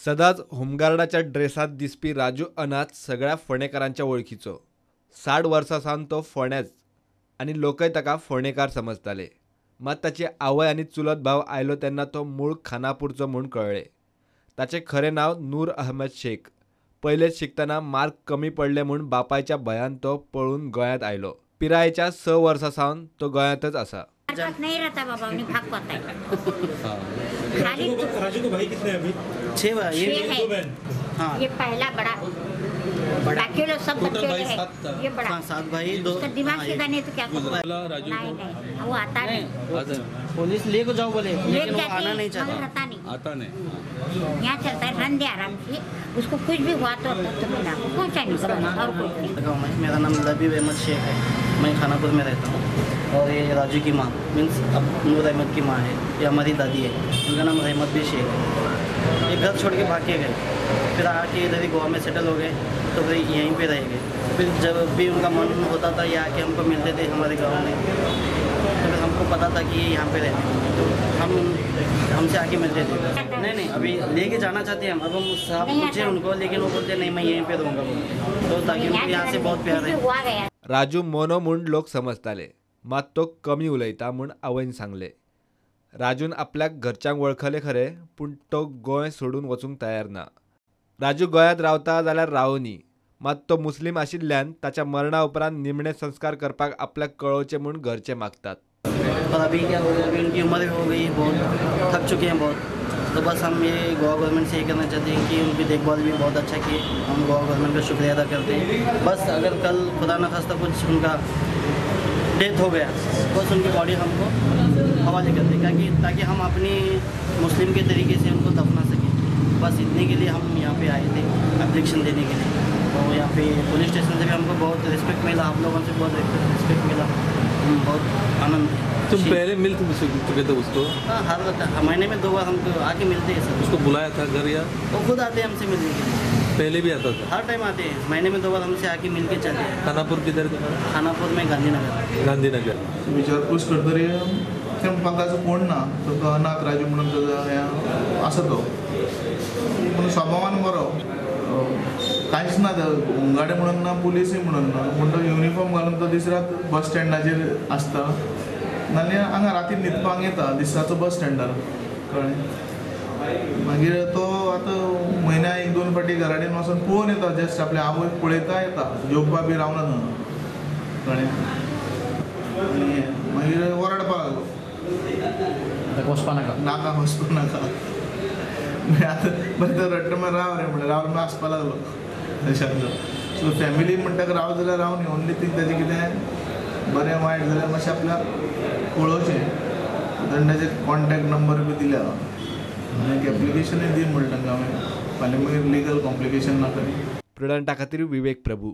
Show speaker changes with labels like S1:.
S1: सदांच होमगार्डाच्या ड्रेसात दिसपी राजू अनाथ सगळ्या फोंडेकारांच्या वळखीचो। 60 वर्सां सावन तो फोंड्याच आनी लोकय ताका फोंडेकार समजताले। मात ताची आवय आनी चुलत भाव आयलो तेन्ना तो मूळ खानापूरचो म्हूण कळ्ळें। ताचें खरें नांव नूर अहमद शेख। पयलेच शिकतना मार्क कमी पडले म्हूण बापायच्या भंयान तो पळून गोंयांत आयलो। पिरायेच्या 6 वर्सां सावन तो गोंयांतच आसा।
S2: नहीं रहता बाबा, उन्हें भाग पता है।
S3: राजू को भाई कितने हैं अभी?
S2: 6 भाई
S3: है।
S2: हाँ, ये पहला बड़ा बाकी लोग सब बच्चे हैं। ये बड़ा
S4: 7 भाई 2
S2: उसका दिमाग सीधा नहीं तो क्या करूँ?
S3: राजू
S2: नहीं वो आता नहीं।
S4: पुलिस ले को जाओ बोले,
S2: लेके
S4: लेकिन वो
S2: जाके
S4: आना नहीं
S2: मगर
S4: चाहता।
S2: आता नहीं। यहाँ चलता है रन दे आराम से, उसको कुछ भी हुआ तो मिला पहुँचा नहीं करना और कुछ नहीं।
S4: मेरा नाम लबीब अहमद शेख है, मैं खानापुर में रहता हूँ। और ये राजू की माँ मीन्स अब नूर अहमद की माँ है, ये हमारी दादी है, उनका नाम रहमत भी शेख है। ये घर छोड़ के भाग के गए, फिर आके इधर ही गोवा में सेटल हो गए, तो फिर यहीं पे रह गए। फिर जब भी उनका मन होता था ये आके हमको मिलते थे हमारे गाँव में, तो फिर हमको पता था कि ये यहाँ पे रहते हैं, तो हम हमसे आके मिलते थे। नहीं अभी लेके जाना चाहते हैं हम, अब हम साहब पूछे उनको, लेकिन वो बोलते नहीं मैं यहीं पे रहूँगा बोलते, तो ताकि उनको यहाँ से बहुत प्यार है।
S1: राजू मोनो म्हूण लोक समजताले, मात तो कमी उलयता म्हूण आवयन सांगले। राजून आपल्याक घरच्यांक वळखले खरे, पूण तो गोंय सोडून वचूंक तयार ना। राजू गोंयांत रावता जाल्यार रावनी, मात तो मुस्लीम आशिल्ल्यान ताच्या मरणा उपरांत निमणे संस्कार करपाक आपल्याक कळोवचे म्हूण घरचे मागतात।
S4: पर अभी क्या हो गया, अभी उनकी उम्र हो गई, बहुत थक चुके हैं बहुत, तो बस हम ये गोवा गवर्नमेंट से ये करना चाहते हैं कि उनकी देखभाल भी बहुत अच्छा की, हम गोवा गवर्नमेंट का शुक्रिया अदा करते हैं। बस अगर कल खुदा न खास्ता कुछ उनका डेथ हो गया, बस उनकी बॉडी हमको हवाले कर दें, ताकि हम अपनी मुस्लिम के तरीके से उनको दफना सकें। बस इतने के लिए हम यहाँ पे आए थे एप्लीकेशन देने के लिए। तो यहाँ पे पुलिस स्टेशन से भी हमको बहुत रिस्पेक्ट मिला, आप लोगों से बहुत रिस्पेक्ट मिला, बहुत आनंद।
S3: तुम पहले मिल चुके थे उसको?
S4: हाँ, हर महीने में 2 बार हमको आके मिलते हैं सर।
S3: उसको बुलाया था घर या
S4: वो खुद आते हैं हमसे मिलने के लिए?
S3: पहले भी आता था?
S4: हर टाइम आते हैं, महीने में 2 बार हमसे आके मिल के चले।
S3: खानापुर किधर?
S4: खानापुर में गांधीनगर।
S5: विचारपूस करतरी म्हाका ताजो कोण ना, तो अनाथ राजू म्हणून ताजो आसा तो, पूण स्वभावान बरो, कांयच ना होमगार्ड म्हणून ना पुलीसय म्हणून ना, पूण तो युनिफॉर्म घालून तो दीस रात बस स्टँडाचेर आसता, नाल्यार हांगा रातीन न्हिदपाक येता दिसाचो बस स्टँडार, कळ्ळें। मागीर तो आतां म्हयन्या 1-2 फावटी घरा कडेन वचून पळोवन येता, जस्ट आपल्या आवयक पळयता येता, जेवपाक बी रावना थंय, कळ्ळें। आनी मागीर ओरडपाक लागलो,
S4: वचपा नाका
S5: नाका वचपाक नाका। आतां बरें तो रडटा मागीर राव रे म्हणलें, रावन मागीर हांसपा लागलो तशें। सो फॅमिली म्हणटा राव जाल्यार रावन ओन्ली थिंग ताजें कितें बरें वायट जाल्यार मातशें आपल्याक पळोवचें। तांचे कॉन्टॅक्ट नंबर बी दिल्या, आनी एप्लिकेशनूय दी म्हणलें तांकां हांवें, फाल्यां मागीर लिगल कॉम्प्लिकेशन नाका।
S1: प्रुडंटा खातीर विवेक प्रभू।